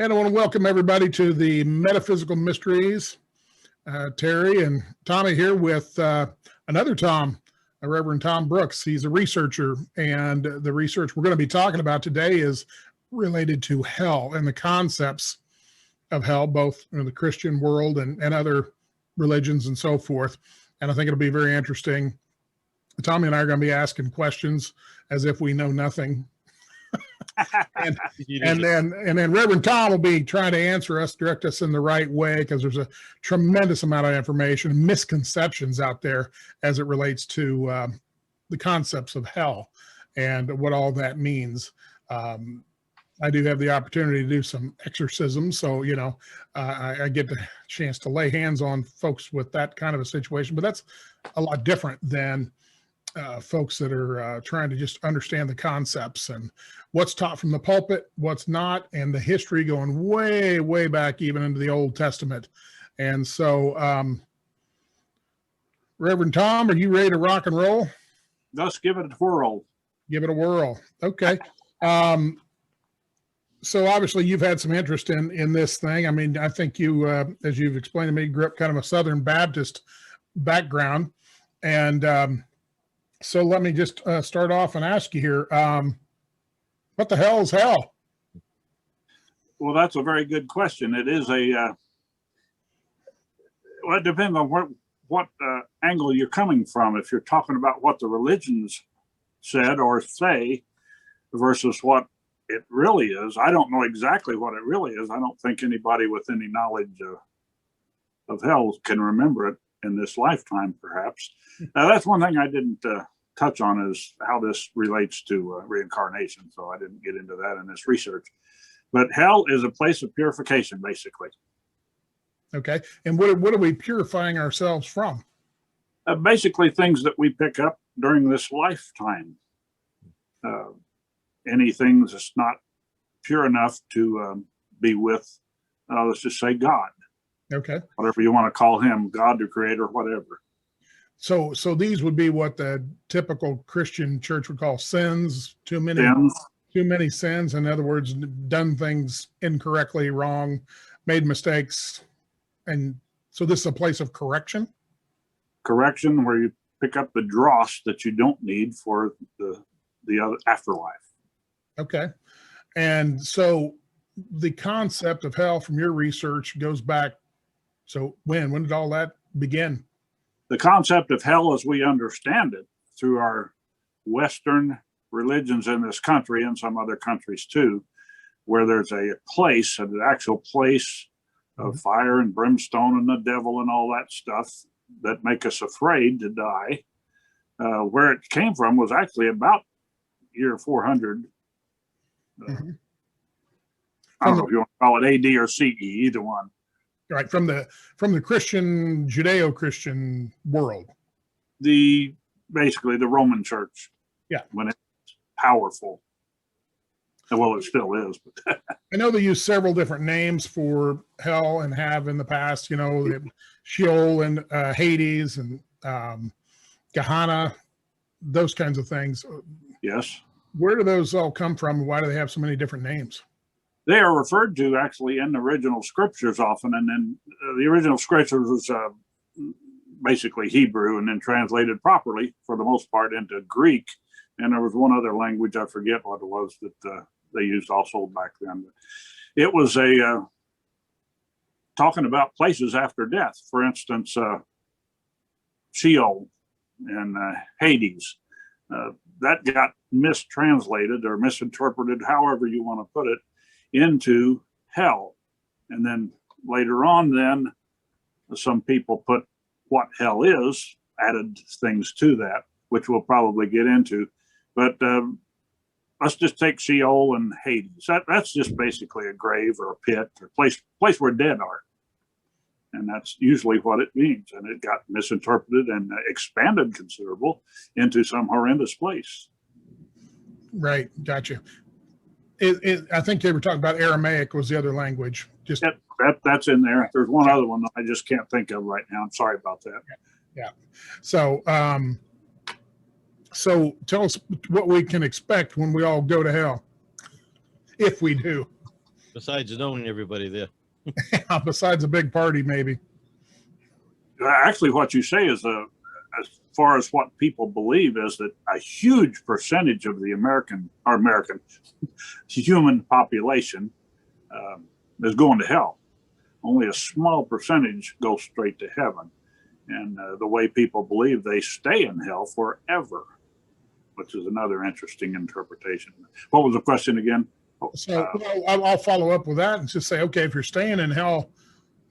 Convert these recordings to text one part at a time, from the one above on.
And I want to welcome everybody to the Metaphysical Mysteries. Terry and Tommy here with another Tom, Reverend Tom Brooks. He's a researcher, and the research we're going to be talking about today is related to hell and the concepts of hell, both in the Christian world and other religions and so forth. And I think it'll be very interesting. Tommy and I are going to be asking questions as if we know nothing. and then Reverend Tom will be trying to answer us, direct us in the right way, because there's a tremendous amount of information, misconceptions out there as it relates to the concepts of hell and what all that means. I do have the opportunity to do some exorcisms, so I get the chance to lay hands on folks with that kind of a situation, but that's a lot different than folks that are trying to just understand the concepts and what's taught from the pulpit, what's not, and the history going way, way back even into the Old Testament. And so, Reverend Tom, are you ready to rock and roll? Let's give it a whirl. Give it a whirl. Okay. So obviously you've had some interest in this thing. I mean, I think you, as you've explained to me, grew up kind of a Southern Baptist background. And so let me just start off and ask you here, what the hell is hell? Well, that's a very good question. It is well, it depends on what angle you're coming from. If you're talking about what the religions said or say versus what it really is, I don't know exactly what it really is. I don't think anybody with any knowledge of hell can remember it in this lifetime, perhaps. That's one thing I didn't touch on, is how this relates to reincarnation. So I didn't get into that in this research. But hell is a place of purification, basically. Okay. And what are we purifying ourselves from? Basically, things that we pick up during this lifetime. Anything that's not pure enough to be with, let's just say, God. Okay. Whatever you want to call him, God, the creator, whatever. So these would be what the typical Christian church would call sins. Too many sins. In other words, done things incorrectly, wrong, made mistakes. And so this is a place of correction? Correction, where you pick up the dross that you don't need for the other afterlife. Okay. And so the concept of hell from your research goes back. So when did all that begin? The concept of hell as we understand it through our Western religions in this country and some other countries too, where there's a place, an actual place of fire and brimstone and the devil and all that stuff that make us afraid to die. Where it came from was actually about year 400. I don't know if you want to call it AD or CE, either one. Right, from the Christian, Judeo-Christian world. Basically the Roman Church. Yeah. When it's powerful. Well, it still is. But I know they use several different names for hell and have in the past, Sheol and Hades and Gehenna, those kinds of things. Yes. Where do those all come from? Why do they have so many different names? They are referred to actually in the original scriptures often, and then the original scriptures was basically Hebrew and then translated properly for the most part into Greek. And there was one other language, I forget what it was, that they used also back then. It was talking about places after death. For instance, Sheol and Hades. That got mistranslated or misinterpreted, however you want to put it, into hell. And then later on, then some people put what hell is, added things to that, which we'll probably get into. But let's just take Sheol and Hades. That's just basically a grave or a pit or place where dead are. And that's usually what it means. And it got misinterpreted and expanded considerable into some horrendous place. Right. Gotcha. I think they were talking about Aramaic was the other language. Just that's in there. There's one other one that I just can't think of right now. I'm sorry about that. Yeah. So tell us what we can expect when we all go to hell, if we do. Besides knowing everybody there. Besides a big party, maybe. Actually, what you say is as far as what people believe is that a huge percentage of the American human population is going to hell. Only a small percentage go straight to heaven. And the way people believe, they stay in hell forever, which is another interesting interpretation. What was the question again? So I'll follow up with that and just say, okay, if you're staying in hell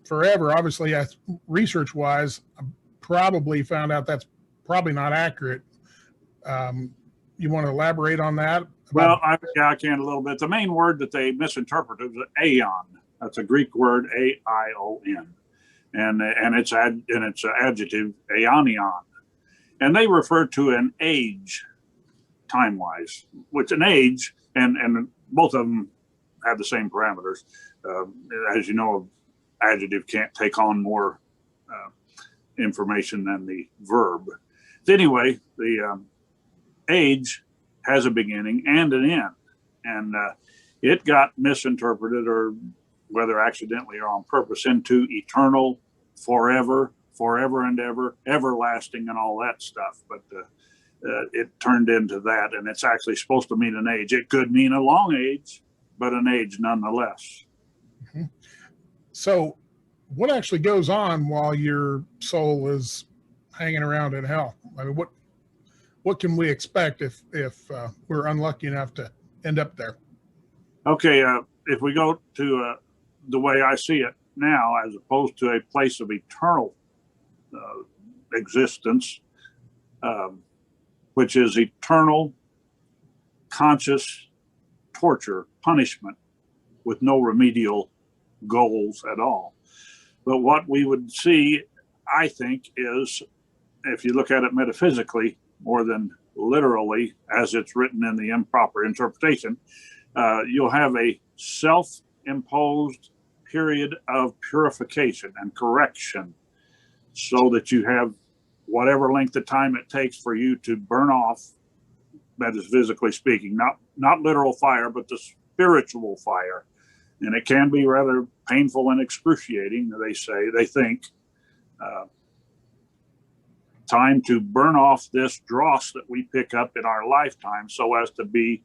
forever, obviously, research-wise, I probably found out that's probably not accurate. You want to elaborate on that? Well, I can a little bit. The main word that they misinterpreted was Aeon. That's a Greek word, A-I-O-N, and it's an adjective, Aeonion, and they refer to an age, time-wise, which an age, and both of them have the same parameters. As you know, adjective can't take on more information than the verb. Anyway, the age has a beginning and an end, and it got misinterpreted, or whether accidentally or on purpose, into eternal, forever and ever, everlasting, and all that stuff. But it turned into that, and it's actually supposed to mean an age. It could mean a long age, but an age nonetheless. Mm-hmm. So what actually goes on while your soul is hanging around in hell? I mean, what can we expect if we're unlucky enough to end up there? Okay, if we go to the way I see it now, as opposed to a place of eternal existence, which is eternal conscious torture, punishment, with no remedial goals at all. But what we would see, I think, is, if you look at it metaphysically more than literally, as it's written in the improper interpretation, you'll have a self-imposed period of purification and correction, so that you have whatever length of time it takes for you to burn off, metaphysically speaking, not literal fire, but the spiritual fire. And it can be rather painful and excruciating, they think. Time to burn off this dross that we pick up in our lifetime, so as to be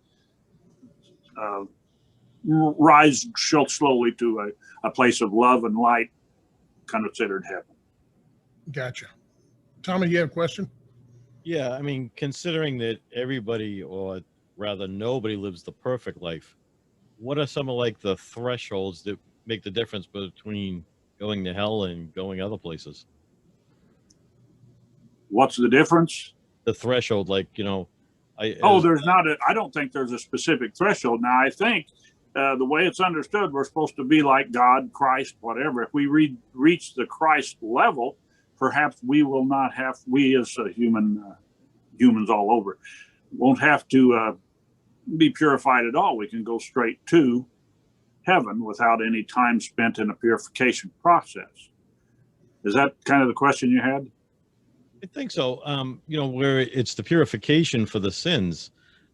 rise slowly to a place of love and light, considered heaven. Gotcha. Tommy, you have a question? Yeah, I mean, considering that everybody, or rather nobody, lives the perfect life, what are some of the thresholds that make the difference between going to hell and going other places? What's the difference? The threshold, I I don't think there's a specific threshold. Now, I think the way it's understood, we're supposed to be like God, Christ, whatever. If we reach the Christ level, perhaps we will not have, we as humans all over, won't have to be purified at all. We can go straight to heaven without any time spent in a purification process. Is that kind of the question you had? I think so. Where it's the purification for the sins.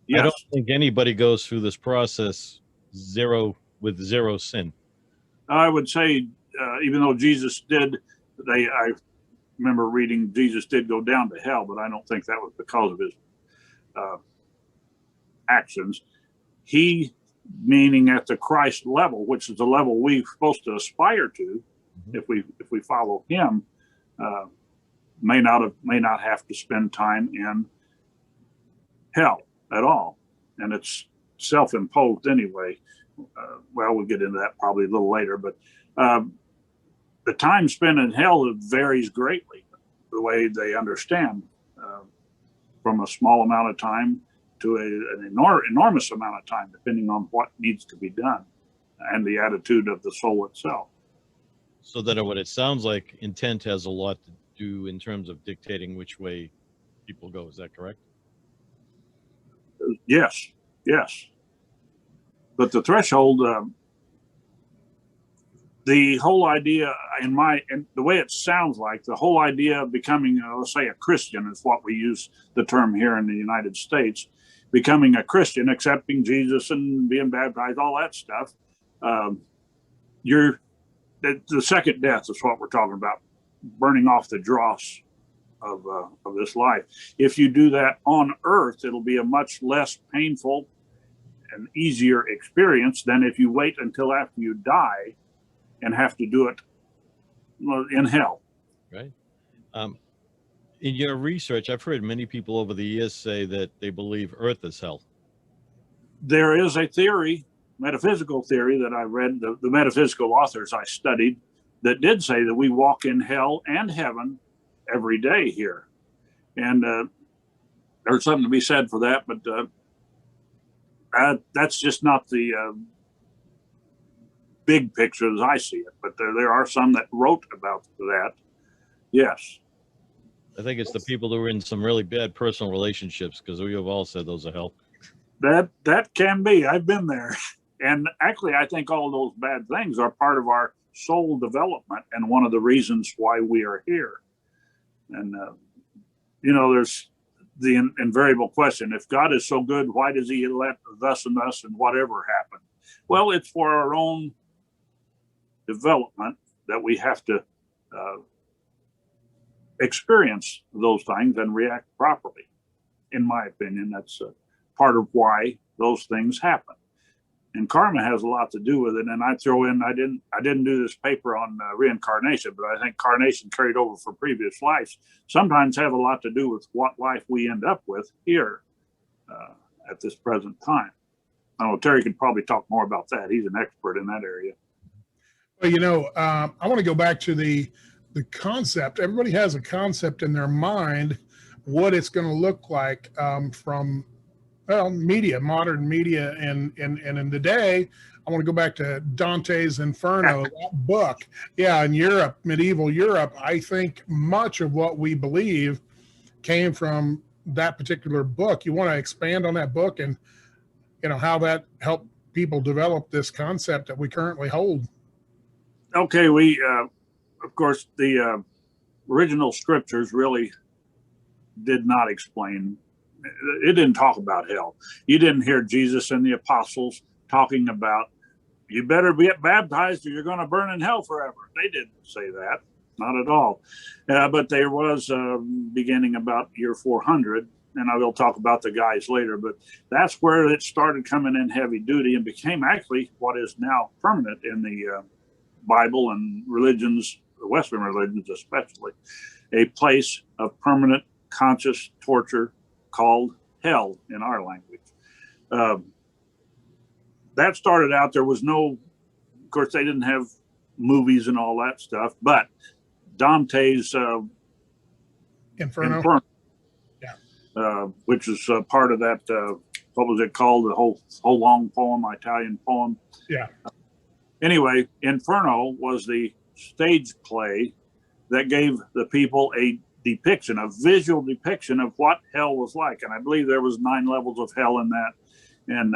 Yes. I don't think anybody goes through this process with zero sin. I would say, even though Jesus did, I remember reading Jesus did go down to hell, but I don't think that was because of his actions. He, meaning at the Christ level, which is the level we're supposed to aspire to, if we follow him, may not have to spend time in hell at all, and it's self-imposed anyway. We'll get into that probably a little later, but the time spent in hell varies greatly, the way they understand, from a small amount of time to an enormous amount of time, depending on what needs to be done and the attitude of the soul itself. So that what it sounds like, intent has a lot to do in terms of dictating which way people go. Is that correct? Yes. But the threshold, the whole idea, and the way it sounds like, the whole idea of becoming, let's say, a Christian is what we use the term here in the United States. Becoming a Christian, accepting Jesus and being baptized, all that stuff, you're the second death is what we're talking about, burning off the dross of this life. If you do that on earth, it'll be a much less painful and easier experience than if you wait until after you die and have to do it in hell. Right. In your research, I've heard many people over the years say that they believe Earth is hell. There is a theory, metaphysical theory, that I read, the metaphysical authors I studied, that did say that we walk in hell and heaven every day here. And there's something to be said for that, but that's just not the big picture as I see it. But there are some that wrote about that. Yes. I think it's the people who are in some really bad personal relationships, because we have all said those are hell. That can be. I've been there. And actually, I think all those bad things are part of our soul development and one of the reasons why we are here. And, there's the invariable question: if God is so good, why does he let thus and thus and whatever happen? Well, it's for our own development that we have to experience those things and react properly. In my opinion, that's part of why those things happen. And karma has a lot to do with it. And I throw in, I didn't do this paper on reincarnation, but I think carnation carried over from previous lives sometimes have a lot to do with what life we end up with here at this present time. I know Terry could probably talk more about that. He's an expert in that area. Well, I want to go back to the concept. Everybody has a concept in their mind what it's going to look like from media, modern media, and in the day. I want to go back to Dantes Inferno, that book. Yeah, in Europe, medieval Europe, I think much of what we believe came from that particular book. You want to expand on that book and how that helped people develop this concept that we currently hold? Okay, we of course the original scriptures really did not explain. It didn't talk about hell. You didn't hear Jesus and the apostles talking about, you better get baptized or you're going to burn in hell forever. They didn't say that, not at all. But there was beginning about year 400, and I will talk about the guys later, but that's where it started coming in heavy duty and became actually what is now permanent in the Bible and religions, the Western religions especially, a place of permanent conscious torture called hell in our language. That started out, there was no, of course, they didn't have movies and all that stuff, but Dante's Inferno. Yeah. Which is part of that, what was it called? The whole long poem, Italian poem. Yeah. Anyway, Inferno was the stage play that gave the people a visual depiction of what hell was like. And I believe there was 9 levels of hell in that. And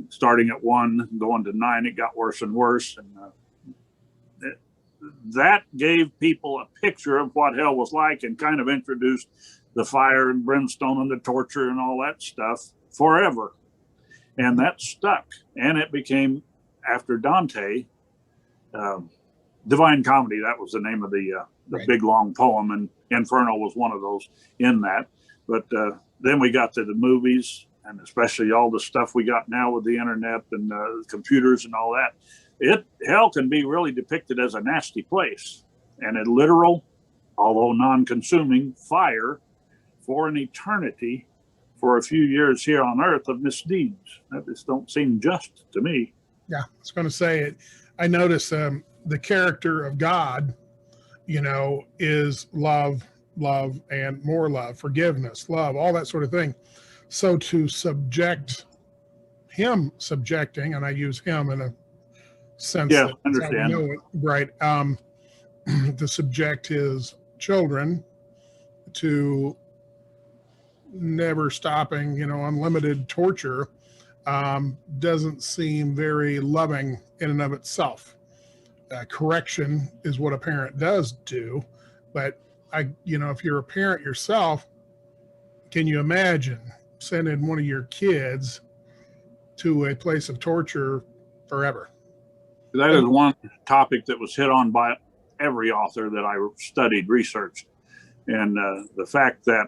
starting at 1, going to 9, it got worse and worse. And that gave people a picture of what hell was like and kind of introduced the fire and brimstone and the torture and all that stuff forever. And that stuck. And it became, after Dante, Divine Comedy, that was the name of the right. Big long poem, and Inferno was one of those in that. But then we got to the movies, and especially all the stuff we got now with the internet and computers and all that. Hell can be really depicted as a nasty place and a literal, although non-consuming, fire for an eternity for a few years here on earth of misdeeds. That just don't seem just to me. Yeah, I was going to say it. I notice the character of God, is love, and more love, forgiveness, love, all that sort of thing. So to subjecting, and I use him in a sense yeah, that understand. Know it, right? To subject his children to never stopping, unlimited torture doesn't seem very loving in and of itself. Correction is what a parent does do, but if you're a parent yourself, can you imagine sending one of your kids to a place of torture forever? That is one topic that was hit on by every author that I studied, researched. And the fact that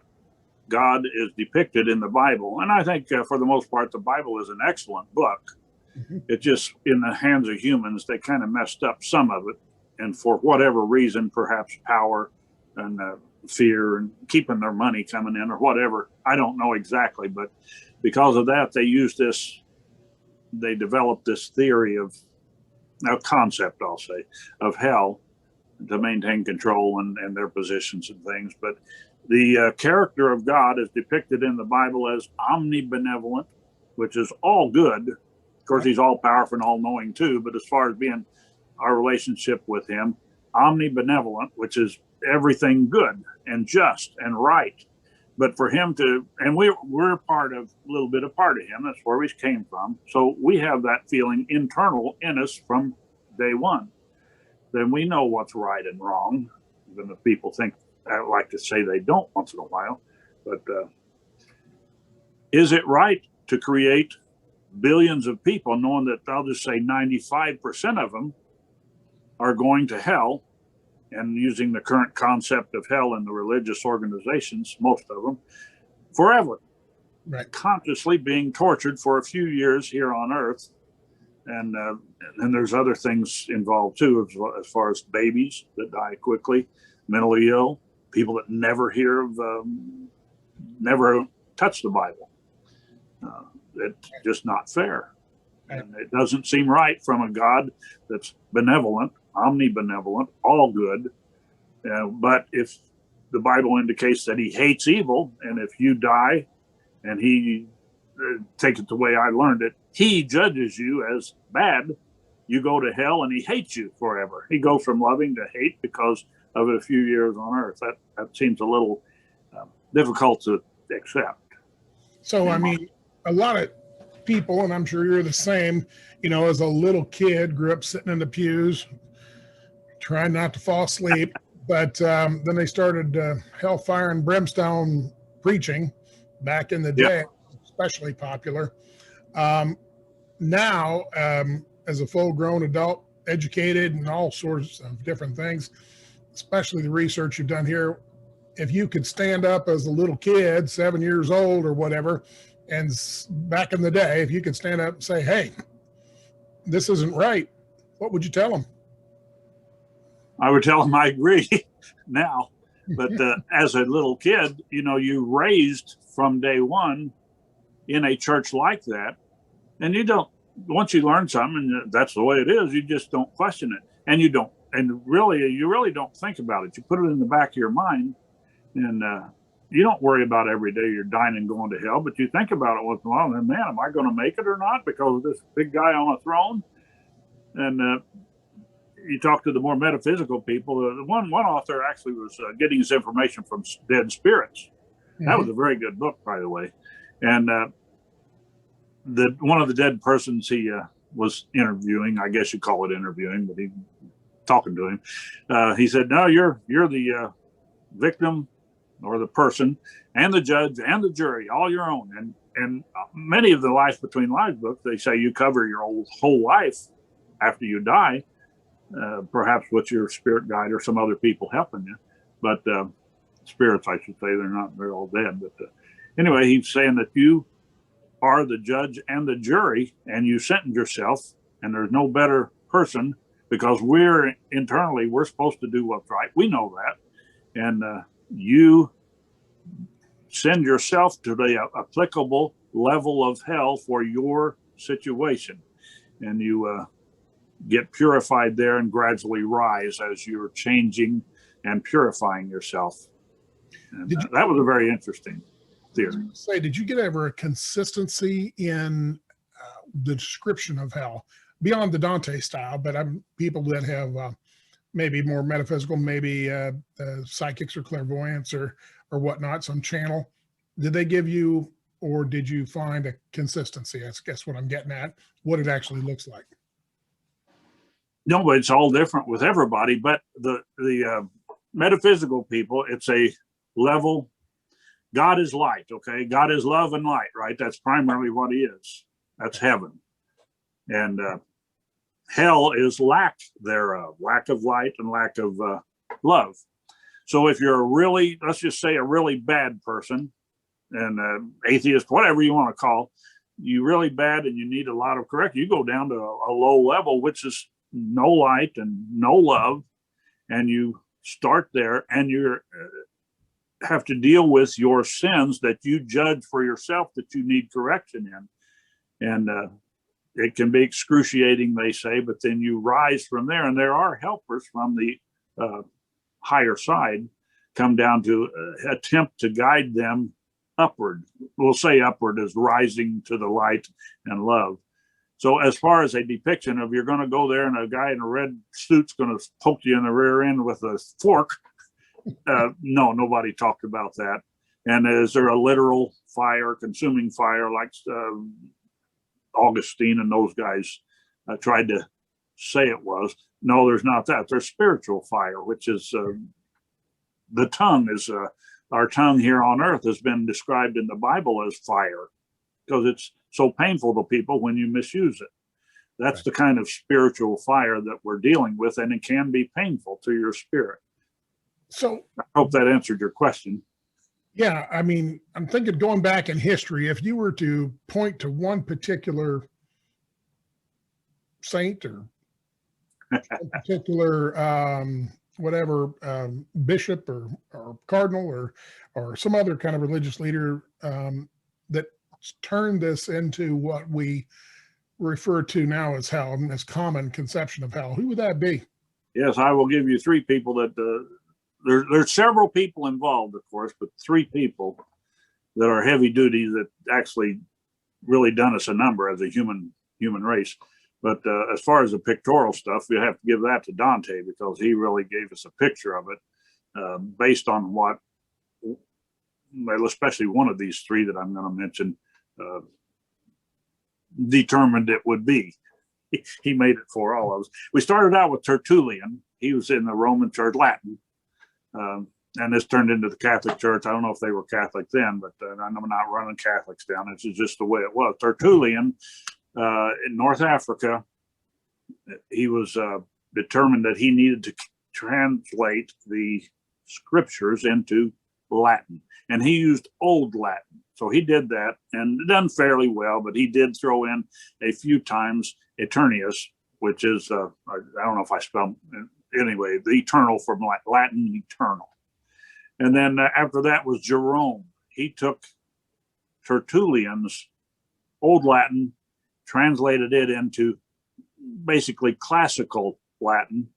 God is depicted in the Bible, and I think for the most part, the Bible is an excellent book. Mhm. It just, in the hands of humans, they kind of messed up some of it. And for whatever reason, perhaps power and fear and keeping their money coming in or whatever, I don't know exactly. But because of that, they developed this theory of a concept, I'll say, of hell to maintain control and their positions and things. But the character of God is depicted in the Bible as omnibenevolent, which is all good. Of course, he's all powerful and all knowing too. But as far as being our relationship with him, omnibenevolent, which is everything good and just and right. But for him to, and we're a little bit a part of him. That's where we came from. So we have that feeling internal in us from day one. Then we know what's right and wrong, even if people think, I like to say they don't once in a while. But is it right to create billions of people knowing that I'll just say 95% of them are going to hell, and using the current concept of hell in the religious organizations, most of them, forever, Right. consciously being tortured for a few years here on earth. And there's other things involved too, as far as babies that die quickly, mentally ill, people that never hear of, never touch the Bible. It's just not fair. And it doesn't seem right from a God that's benevolent, omnibenevolent, all good. But if the Bible indicates that he hates evil, and if you die and he take it the way I learned it, he judges you as bad, you go to hell and he hates you forever. He goes from loving to hate because of a few years on earth. That seems a little difficult to accept. So, I mean, a lot of people, and I'm sure you're the same, as a little kid, grew up sitting in the pews, trying not to fall asleep. But then they started Hellfire and Brimstone preaching back in the day, especially popular. Now, as a full-grown adult, educated in all sorts of different things, especially the research you've done here, if you could stand up as a little kid, 7 years old or whatever, and back in the day, if you could stand up and say, hey, this isn't right, what would you tell them? I would tell them I agree now. But as a little kid, you raised from day one in a church like that. And you don't, once you learn something, and that's the way it is, you just don't question it. And you really don't think about it. You put it in the back of your mind, and you don't worry about every day you're dying and going to hell, but you think about it once in a while, and man, am I going to make it or not because of this big guy on a throne? And you talk to the more metaphysical people. One author actually was getting his information from dead spirits. Mm-hmm. That was a very good book, by the way. And one of the dead persons he was interviewing, I guess you call it interviewing, but he talking to him. He said, "No, you're the victim or the person, and the judge and the jury, all your own." And many of the Life Between Lives books, they say you cover your whole life after you die, perhaps with your spirit guide or some other people helping you. But spirits, I should say, they're all dead. But anyway, he's saying that you are the judge and the jury, and you sentence yourself, and there's no better person, because we're supposed to do what's right. We know that. And you send yourself to the applicable level of hell for your situation. And you get purified there and gradually rise as you're changing and purifying yourself. And that was a very interesting theory. Did you get ever a consistency in the description of hell beyond the Dante style, but people that have maybe more metaphysical, maybe psychics or clairvoyants or whatnot, some channel? Did they give you, or did you find a consistency? I guess what I'm getting at, what it actually looks like. No, but it's all different with everybody. But the metaphysical people, it's a level. God is light, okay? God is love and light, right? That's primarily what he is. That's heaven. And hell is lack thereof, lack of light and lack of love. So if you're a really, let's just say a really bad person, and atheist, whatever you want to call, you really bad and you need a lot of correction, you go down to a low level, which is no light and no love, and you start there, and you have to deal with your sins that you judge for yourself that you need correction in. And it can be excruciating, they say, but then you rise from there, and there are helpers from the higher side come down to attempt to guide them upward. We'll say upward is rising to the light and love. So as far as a depiction of you're going to go there and a guy in a red suit's going to poke you in the rear end with a fork, no, nobody talked about that. And is there a literal fire, consuming fire, like Augustine and those guys tried to say it was? No, there's not that. There's spiritual fire, which is the tongue is our tongue here on earth has been described in the Bible as fire because it's so painful to people when you misuse it. That's right. The kind of spiritual fire that we're dealing with, and it can be painful to your spirit. So I hope that answered your question. Yeah, I mean, I'm thinking going back in history, if you were to point to one particular saint or a particular bishop or cardinal or some other kind of religious leader that turned this into what we refer to now as hell, and this common conception of hell, who would that be? Yes, I will give you three people that there's several people involved, of course, but three people that are heavy duty that actually really done us a number as a human race. But as far as the pictorial stuff, you have to give that to Dante, because he really gave us a picture of it based on what, well, especially one of these three that I'm going to mention, determined it would be. He made it for all of us. We started out with Tertullian. He was in the Roman Church, Latin. And this turned into the Catholic Church. I don't know if they were Catholic then, but I'm not running Catholics down. This is just the way it was. Tertullian, in North Africa, he was determined that he needed to translate the scriptures into Latin, and he used Old Latin. So he did that and done fairly well, but he did throw in a few times Eternius, which is, I don't know if I spelled anyway, the eternal from Latin, eternal. And then after that was Jerome. He took Tertullian's Old Latin, translated it into basically classical Latin,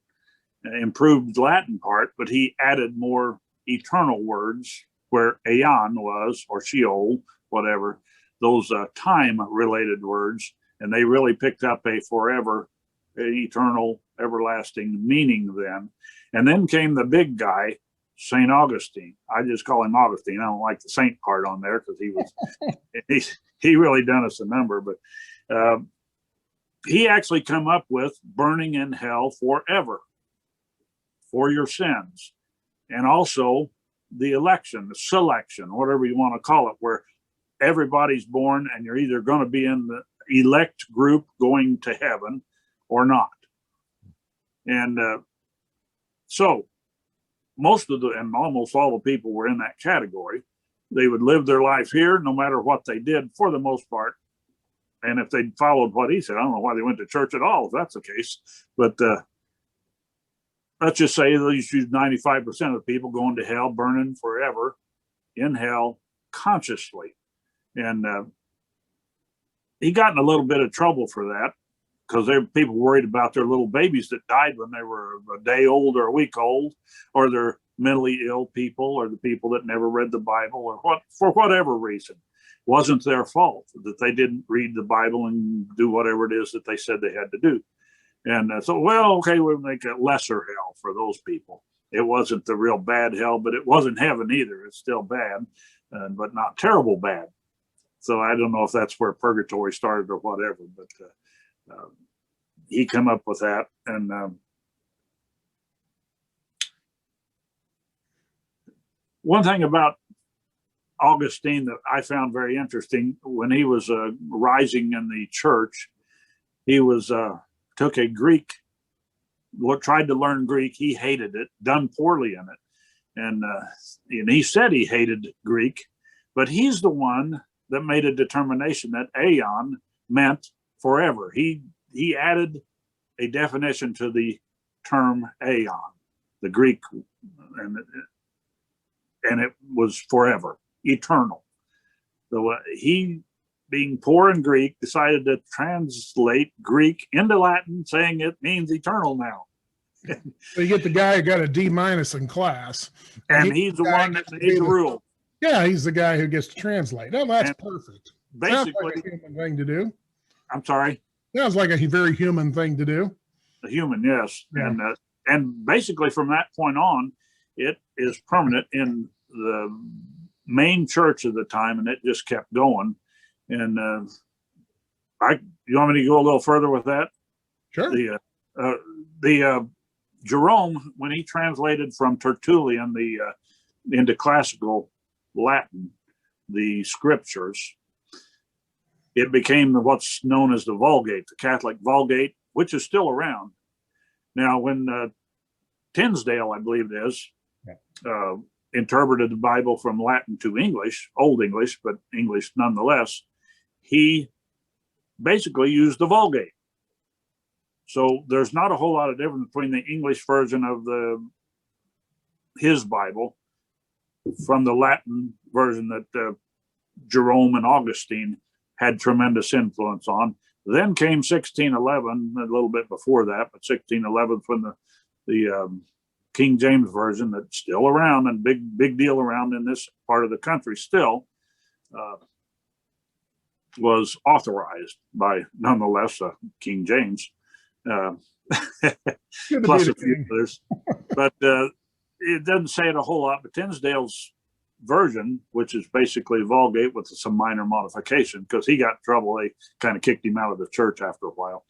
improved Latin part, but he added more eternal words where Aeon was, or Sheol, whatever, those time-related words, and they really picked up a forever, eternal, everlasting meaning then. And then came the big guy, St. Augustine. I just call him Augustine. I don't like the saint part on there because he really done us a number, but he actually come up with burning in hell forever for your sins, and also the election, the selection, whatever you want to call it, where everybody's born and you're either going to be in the elect group going to heaven or not. And so most of and almost all the people were in that category. They would live their life here no matter what they did for the most part. And if they followed what he said, I don't know why they went to church at all, if that's the case. But let's just say they use 95% of the people going to hell, burning forever in hell consciously. And he got in a little bit of trouble for that, because there were people worried about their little babies that died when they were a day old or a week old, or their mentally ill people, or the people that never read the Bible, or for whatever reason. Wasn't their fault that they didn't read the Bible and do whatever it is that they said they had to do. And so, well, okay, we'll make a lesser hell for those people. It wasn't the real bad hell, but it wasn't heaven either. It's still bad, but not terrible bad. So I don't know if that's where purgatory started or whatever, but he came up with that. And one thing about Augustine that I found very interesting, when he was rising in the church, he was took a Greek, tried to learn Greek. He hated it, done poorly in it. And he said he hated Greek, but he's the one that made a determination that Aeon meant forever. He added a definition to the term Aeon, the Greek, and it was forever, eternal. So he, being poor in Greek, decided to translate Greek into Latin, saying it means eternal now. So you get the guy who got a D- in class, and he's the one that made the rule. Yeah, he's the guy who gets to translate. Oh, that's perfect. Basically, sounds like a human thing to do. I'm sorry. Sounds like a very human thing to do. A human, yes. Yeah. And basically from that point on, it is permanent in the main church of the time, and it just kept going. And you want me to go a little further with that? Sure. The Jerome, when he translated from Tertullian into classical Latin, the scriptures, it became what's known as the Vulgate, the Catholic Vulgate, which is still around. Now, when Tinsdale, I believe it is, interpreted the Bible from Latin to English, Old English, but English nonetheless, he basically used the Vulgate. So there's not a whole lot of difference between the English version of his Bible from the Latin version that Jerome and Augustine had tremendous influence on. Then came 1611, a little bit before that, but 1611 when the King James version that's still around and big deal around in this part of the country still was authorized by nonetheless King James. Plus a few others, but it doesn't say it a whole lot. But Tinsdale's version, which is basically Vulgate with some minor modification, because he got in trouble, they kind of kicked him out of the church after a while.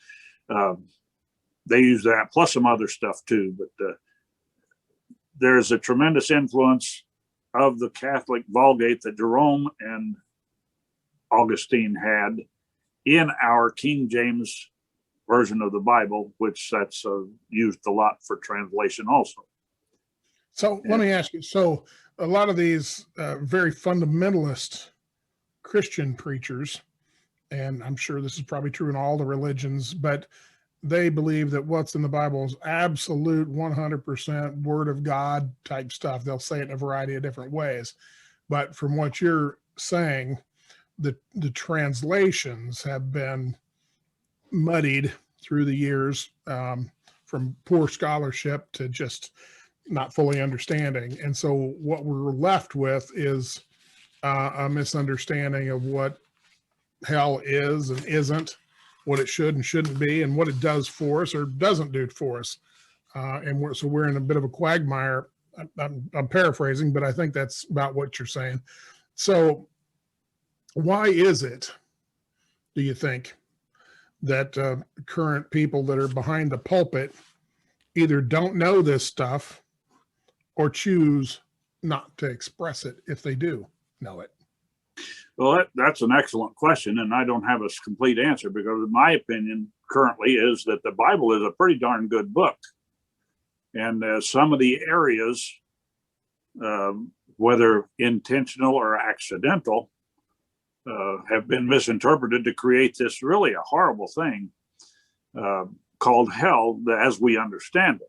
They use that plus some other stuff too. But there's a tremendous influence of the Catholic Vulgate that Jerome and Augustine had in our King James version of the Bible, which that's used a lot for translation also. So let me ask you, so a lot of these very fundamentalist Christian preachers, and I'm sure this is probably true in all the religions, but they believe that what's in the Bible is absolute 100% word of God type stuff. They'll say it in a variety of different ways. But from what you're saying, the translations have been muddied through the years, from poor scholarship to just not fully understanding. And so what we're left with is a misunderstanding of what hell is and isn't, what it should and shouldn't be, and what it does for us or doesn't do for us. And we're in a bit of a quagmire. I'm paraphrasing, but I think that's about what you're saying. So why is it, do you think, that current people that are behind the pulpit either don't know this stuff or choose not to express it if they do know it? Well, that's an excellent question, and I don't have a complete answer, because my opinion currently is that the Bible is a pretty darn good book. And some of the areas, whether intentional or accidental, have been misinterpreted to create this really a horrible thing called hell, as we understand it.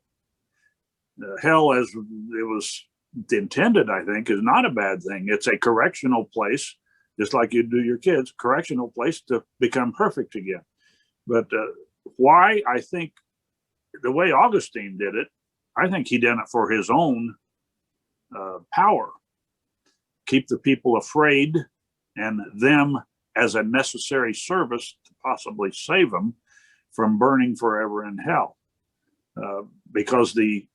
Hell, as it was intended, I think, is not a bad thing. It's a correctional place, just like you do your kids, correctional place to become perfect again. But why? I think the way Augustine did it, I think he did it for his own power. Keep the people afraid and them as a necessary service to possibly save them from burning forever in hell. Because the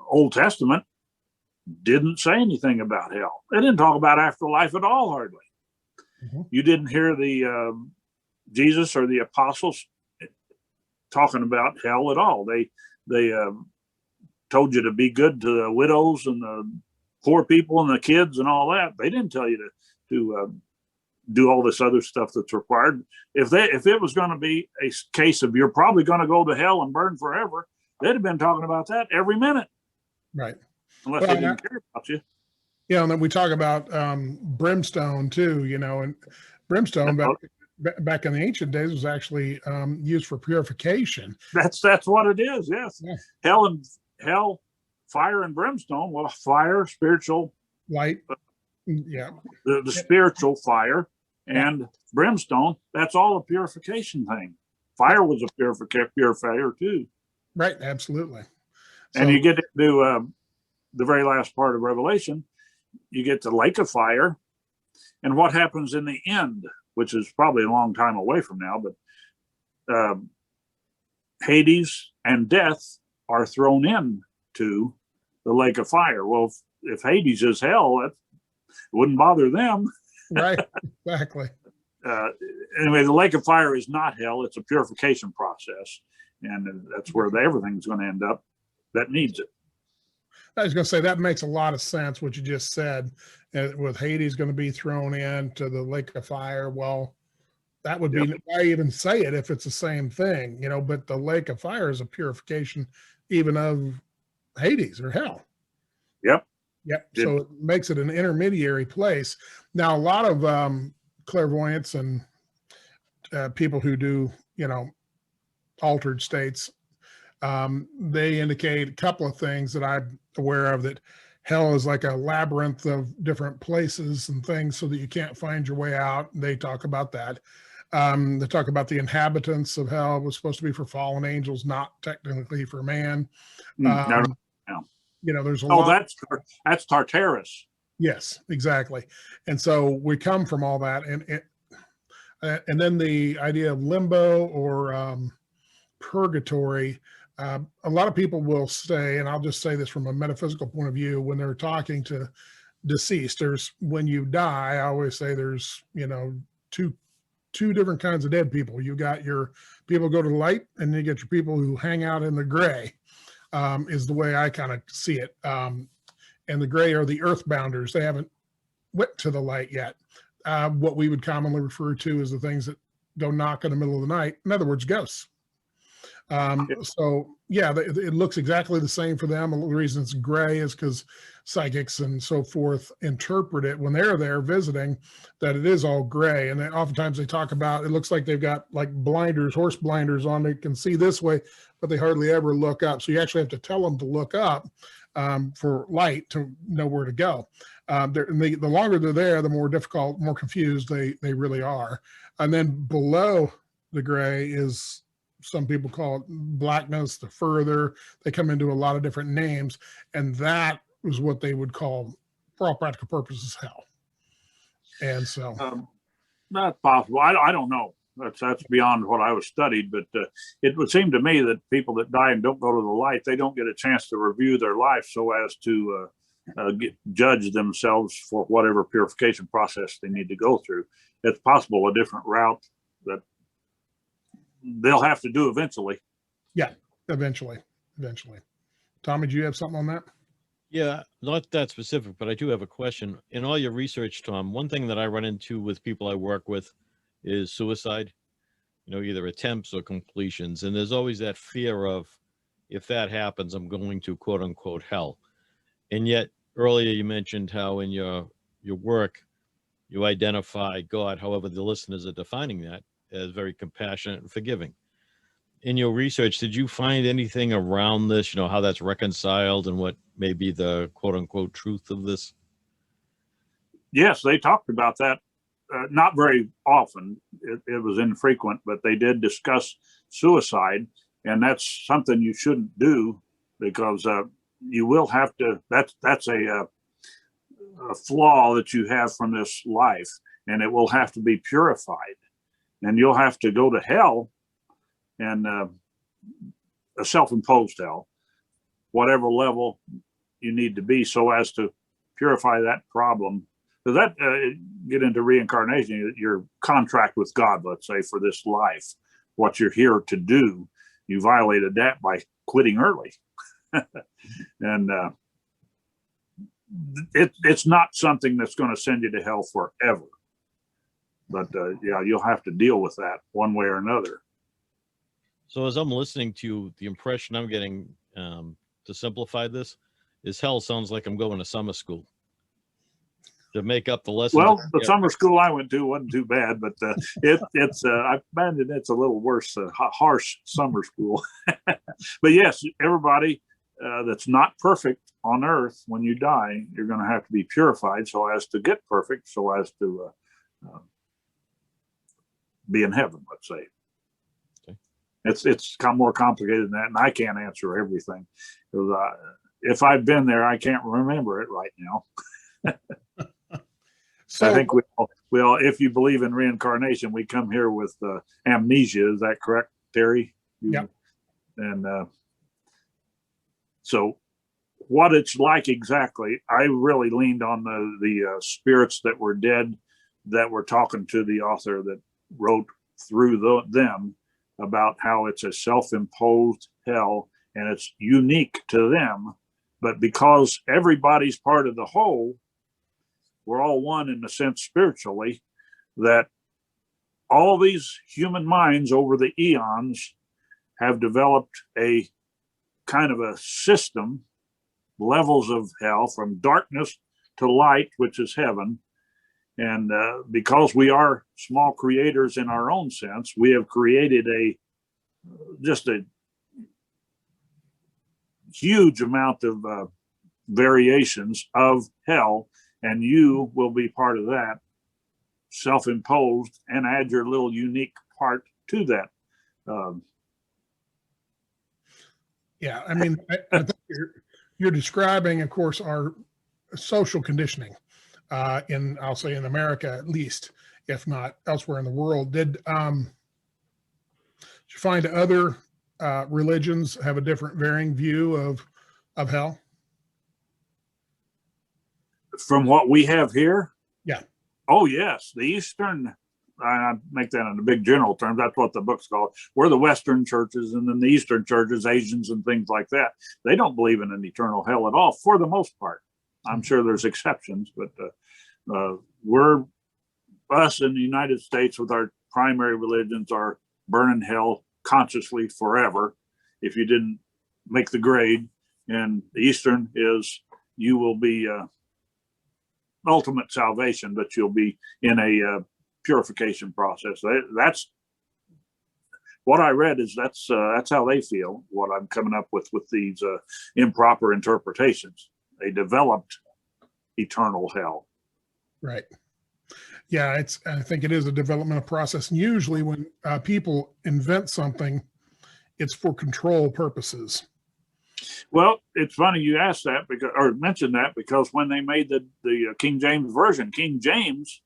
Old Testament didn't say anything about hell. It didn't talk about afterlife at all, hardly. Mm-hmm. You didn't hear the Jesus or the apostles talking about hell at all. They told you to be good to the widows and the poor people and the kids and all that. They didn't tell you to do all this other stuff that's required. If it was going to be a case of you're probably going to go to hell and burn forever, they'd have been talking about that every minute. Right. Unless they didn't care about you. Yeah, and then we talk about brimstone too, and brimstone back in the ancient days was actually used for purification. That's what it is. Yes. Yeah. Hell, fire and brimstone. Well, fire, spiritual light. Yeah. The spiritual fire and brimstone. That's all a purification thing. Fire was a purifier too. Right. Absolutely. And you get to the very last part of Revelation. You get the lake of fire, and what happens in the end, which is probably a long time away from now, but Hades and death are thrown into the lake of fire. Well, if Hades is hell, it wouldn't bother them. Right, exactly. Anyway, the lake of fire is not hell. It's a purification process, and that's where everything's going to end up that needs it. I was going to say that makes a lot of sense, what you just said, with Hades going to be thrown into the lake of fire. Well, that would be, why even say it if it's the same thing, but the lake of fire is a purification even of Hades or hell. Yep. So it makes it an intermediary place. Now, a lot of clairvoyants and people who do, altered states, they indicate a couple of things that I'm aware of, that hell is like a labyrinth of different places and things so that you can't find your way out. They talk about that. They talk about the inhabitants of hell was supposed to be for fallen angels, not technically for man. No. There's a lot. That's Tartarus. Yes, exactly. And so we come from all that, and then the idea of limbo or purgatory. A lot of people will say, and I'll just say this from a metaphysical point of view, when they're talking to deceased, when you die, I always say there's, two different kinds of dead people. You got your people go to the light, and you get your people who hang out in the gray, is the way I kind of see it. And the gray are the earthbounders. They haven't went to the light yet. What we would commonly refer to as the things that go knock in the middle of the night. In other words, ghosts. It looks exactly the same for them. The reason it's gray is because psychics and so forth interpret it when they're there visiting, that it is all gray. And oftentimes they talk about, it looks like they've got like blinders, horse blinders on. They can see this way, but they hardly ever look up. So you actually have to tell them to look up for light to know where to go. The longer they're there, the more difficult, more confused they really are. And then below the gray is, some people call it blackness, the further. They come into a lot of different names, and that is what they would call, for all practical purposes, hell. And so that's possible. I don't know. That's beyond what I was studied, but it would seem to me that people that die and don't go to the light, they don't get a chance to review their life so as to judge themselves for whatever purification process they need to go through. It's possible a different route that they'll have to do eventually. Yeah, eventually. Tommy, do you have something on that? Yeah, not that specific, but I do have a question. In all your research, Tom, one thing that I run into with people I work with is suicide, either attempts or completions. And there's always that fear of, if that happens, I'm going to quote unquote hell. And yet earlier you mentioned how in your work, you identify God, however the listeners are defining that, as very compassionate and forgiving. In your research, did you find anything around this, how that's reconciled and what may be the quote unquote truth of this? Yes, they talked about that. Not very often. It was infrequent, but they did discuss suicide, and that's something you shouldn't do, because you will have to, that's a flaw that you have from this life, and it will have to be purified. And you'll have to go to hell, and a self-imposed hell, whatever level you need to be, so as to purify that problem. So that get into reincarnation, your contract with God, let's say, for this life, what you're here to do, you violated that by quitting early. And it's not something that's going to send you to hell forever. But yeah, you'll have to deal with that one way or another. So as I'm listening to you, the impression I'm getting, to simplify this, is hell sounds like I'm going to summer school to make up the lessons. Well, the summer school I went to wasn't too bad, but it's I imagine it's a little worse, harsh summer school. But yes, everybody that's not perfect on earth, when you die, you're going to have to be purified so as to get perfect, so as to be in heaven, let's say. Okay. It's more complicated than that, and I can't answer everything. If I've been there, I can't remember it right now. So I think we all, if you believe in reincarnation, we come here with amnesia. Is that correct, Terry? Yeah. And so what it's like exactly, I really leaned on the spirits that were dead, that were talking to the author that wrote through them about how it's a self-imposed hell and it's unique to them. But because everybody's part of the whole, we're all one in a sense spiritually, that all these human minds over the eons have developed a kind of a system, levels of hell from darkness to light, which is heaven. And because we are small creators in our own sense, we have created just a huge amount of variations of hell. And you will be part of that, self-imposed, and add your little unique part to that. Yeah, I mean, I think you're describing, of course, our social conditioning I'll say in America at least, if not elsewhere in the world. Did you find other religions have a different varying view of hell? From what we have here? Yeah. Oh, yes. The Eastern, I make that in the big general terms. That's what the book's called. We're the Western churches, and then the Eastern churches, Asians and things like that. They don't believe in an eternal hell at all, for the most part. I'm sure there's exceptions, but we're, us in the United States with our primary religions are burning hell consciously forever if you didn't make the grade. And the Eastern is you will be ultimate salvation, but you'll be in a purification process. That's what I read, is that's how they feel. What I'm coming up with these improper interpretations. They developed eternal hell. Right. Yeah, I think it is a developmental process. And usually when people invent something, it's for control purposes. Well, it's funny you asked that or mentioned that, because when they made the King James version, King James,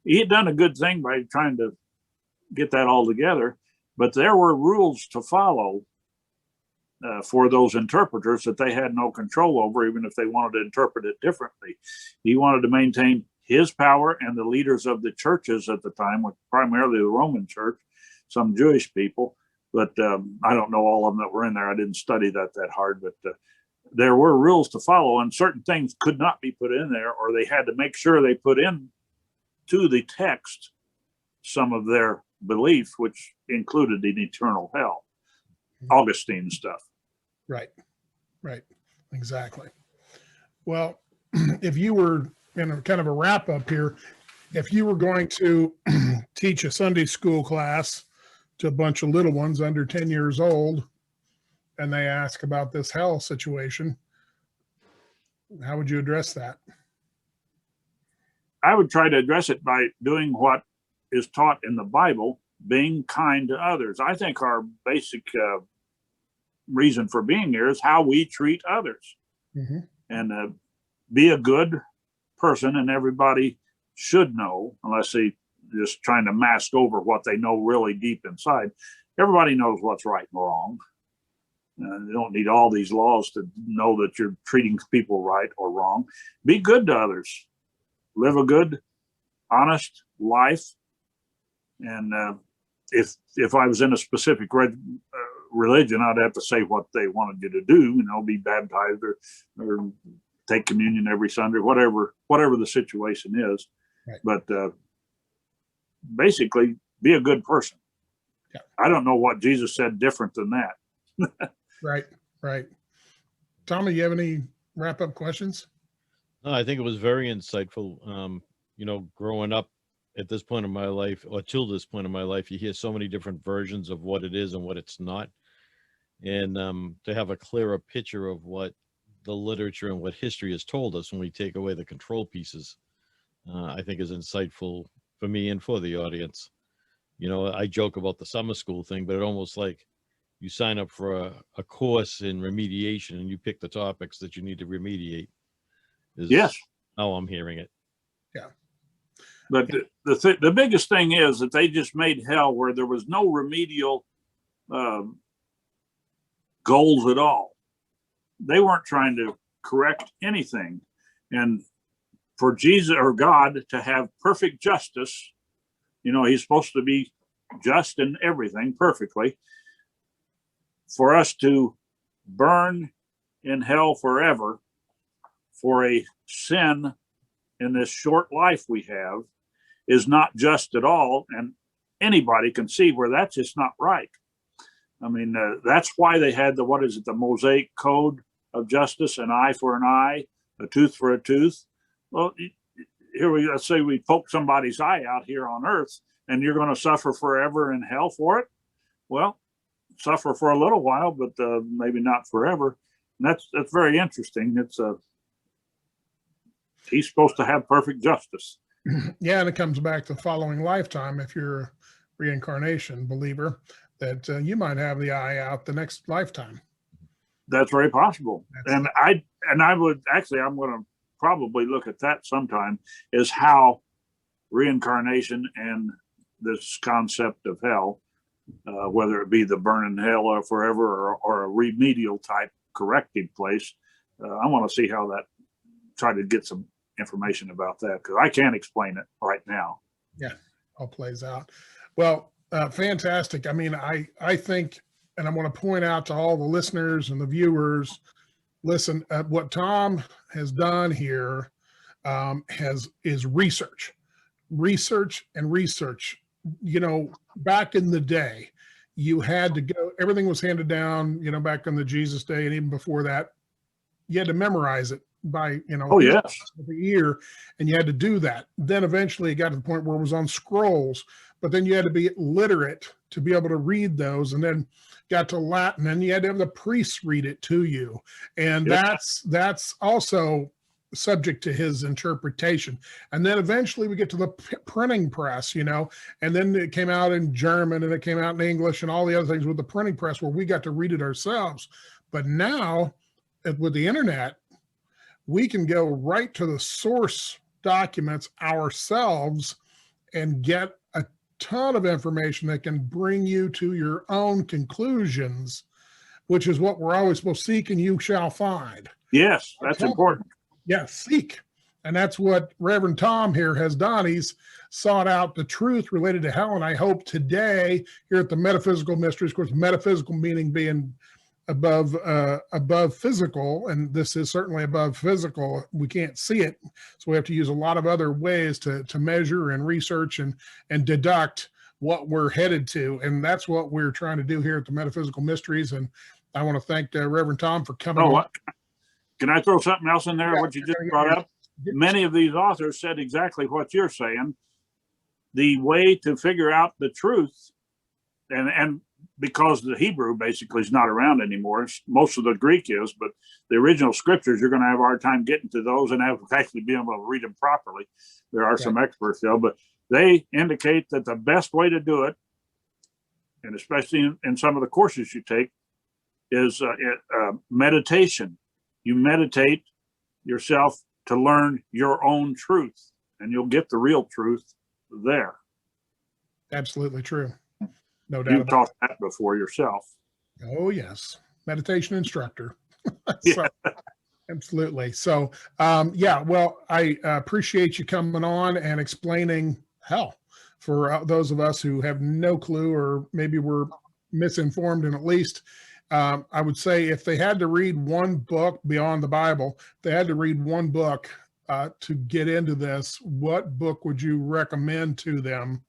he had done a good thing by trying to get that all together, but there were rules to follow for those interpreters that they had no control over, even if they wanted to interpret it differently. He wanted to maintain his power and the leaders of the churches at the time, which primarily the Roman church, some Jewish people. But I don't know all of them that were in there. I didn't study that hard, but there were rules to follow, and certain things could not be put in there, or they had to make sure they put in to the text some of their belief, which included an eternal hell, Augustine stuff. Right. Exactly. Well, if you were in a kind of a wrap up here, if you were going to teach a Sunday school class to a bunch of little ones under 10 years old, and they ask about this hell situation, how would you address that? I would try to address it by doing what is taught in the Bible, being kind to others. I think our basic reason for being here is how we treat others. Mm-hmm. And be a good person, and everybody should know, unless they just trying to mask over what they know really deep inside. Everybody knows what's right and wrong. You don't need all these laws to know that you're treating people right or wrong. Be good to others. Live a good, honest life. And if I was in a specific religion, I'd have to say what they wanted you to do. Be baptized or take communion every Sunday, whatever the situation is. Right. But basically be a good person. Yeah. I don't know what Jesus said different than that. Right. Tommy, you have any wrap-up questions? No, I think it was very insightful. Growing up at this point in my life, or till this point in my life, you hear so many different versions of what it is and what it's not. And to have a clearer picture of what the literature and what history has told us when we take away the control pieces, I think is insightful for me and for the audience. I joke about the summer school thing, but it almost like you sign up for a course in remediation and you pick the topics that you need to remediate. Yes. How I'm hearing it. Yeah. But the biggest thing is that they just made hell where there was no remedial goals at all. They weren't trying to correct anything. And for Jesus or God to have perfect justice, he's supposed to be just in everything perfectly. For us to burn in hell forever for a sin in this short life we have is not just at all. And anybody can see where that's just not right. I mean, that's why they had the Mosaic code of justice, an eye for an eye, a tooth for a tooth. Well, let's say we poke somebody's eye out here on earth and you're going to suffer forever in hell for it. Well, suffer for a little while, but maybe not forever. And that's very interesting. He's supposed to have perfect justice. Yeah, and it comes back to following lifetime. If you're a reincarnation believer, that you might have the eye out the next lifetime. That's very possible. And I would actually, I'm going to probably look at that sometime, is how reincarnation and this concept of hell, whether it be the burn in hell or forever or a remedial type corrective place, I want to see how that, try to get some information about that, because I can't explain it right now. Yeah, all plays out. Well, fantastic. I mean, I think, and I want to point out to all the listeners and the viewers, listen, what Tom has done here is research. Back in the day, you had to go, everything was handed down, back in the Jesus day, and even before that, you had to memorize it by, Oh, yes. the year, and you had to do that. Then eventually it got to the point where it was on scrolls, but then you had to be literate to be able to read those, and then got to Latin, and you had to have the priests read it to you. And Yep. that's also subject to his interpretation. And then eventually we get to the printing press, and then it came out in German and it came out in English and all the other things with the printing press where we got to read it ourselves. But now with the internet, we can go right to the source documents ourselves and get a ton of information that can bring you to your own conclusions, which is what we're always supposed to seek, and you shall find. Yes, that's important. Yeah, seek. And that's what Reverend Tom here has done. He's sought out the truth related to hell. And I hope today here at the Metaphysical Mysteries, of course, metaphysical meaning being above physical, and this is certainly above physical. We can't see it, so we have to use a lot of other ways to measure and research and deduct what we're headed to, and that's what we're trying to do here at the Metaphysical Mysteries. And I want to thank Reverend Tom for coming on. Can I throw something else in there? What you just brought up? Many of these authors said exactly what you're saying. The way to figure out the truth, and because the Hebrew basically is not around anymore, most of the Greek is, but the original scriptures, you're going to have a hard time getting to those and actually being able to read them properly. There are some experts though, but they indicate that the best way to do it, and especially in some of the courses you take, is meditation. You meditate yourself to learn your own truth, and you'll get the real truth there. Absolutely true. No doubt. You've taught that before yourself. Oh, yes. Meditation instructor. Yeah. Absolutely. So, well, I appreciate you coming on and explaining hell for those of us who have no clue, or maybe we're misinformed. And at least I would say if they had to read one book beyond the Bible, they had to read one book to get into this, what book would you recommend to them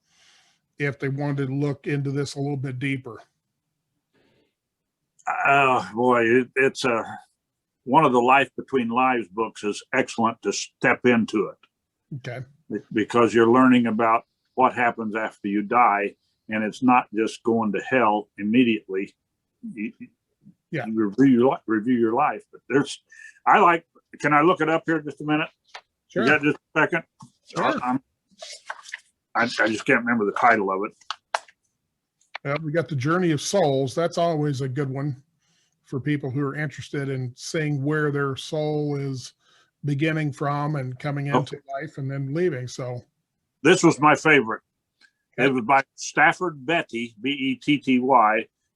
if they wanted to look into this a little bit deeper? Boy, it's one of the Life Between Lives books is excellent to step into it. Okay. Because you're learning about what happens after you die, and it's not just going to hell immediately. You review your life. But can I look it up here just a minute? Sure. You got just a second? Sure. I just can't remember the title of it. We got The Journey of Souls. That's always a good one for people who are interested in seeing where their soul is beginning from and coming into life and then leaving. So this was my favorite. Okay. It was by Stafford Betty, Betty,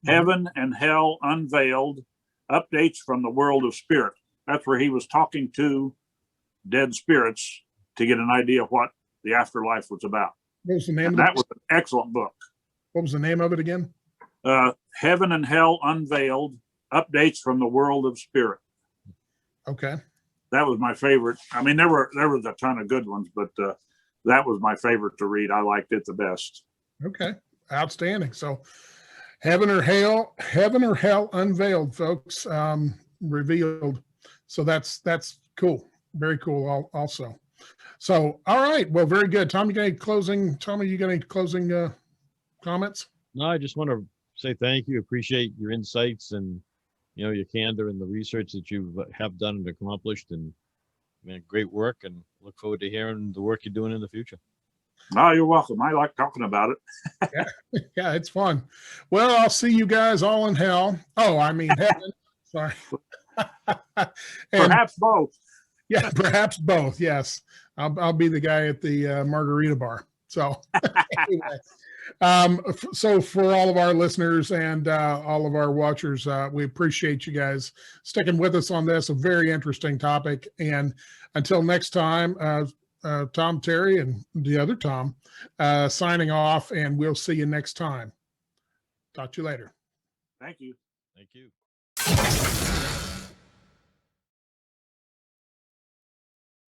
Heaven and Hell Unveiled, Updates from the World of Spirit. That's where he was talking to dead spirits to get an idea of what the afterlife was about. What was the name? That was an excellent book. What was the name of it again? Heaven and Hell Unveiled, Updates from the World of Spirit. Okay. That was my favorite. I mean, there was a ton of good ones, but that was my favorite to read. I liked it the best. Okay. Outstanding. So Heaven or Hell Unveiled, folks, revealed. So that's cool. Very cool also. So, all right. Well, very good. Tommy, you got any closing comments? No, I just want to say thank you. Appreciate your insights and, your candor and the research that you have done and accomplished, and great work, and look forward to hearing the work you're doing in the future. Oh, you're welcome. I like talking about it. Yeah, it's fun. Well, I'll see you guys all in hell. Oh, I mean heaven. Sorry. Perhaps both. Yeah, perhaps both. Yes, I'll be the guy at the margarita bar. So anyway, so for all of our listeners and all of our watchers, we appreciate you guys sticking with us on this. A very interesting topic. And until next time, Tom, Terry, and the other Tom signing off, and we'll see you next time. Talk to you later. Thank you. Thank you.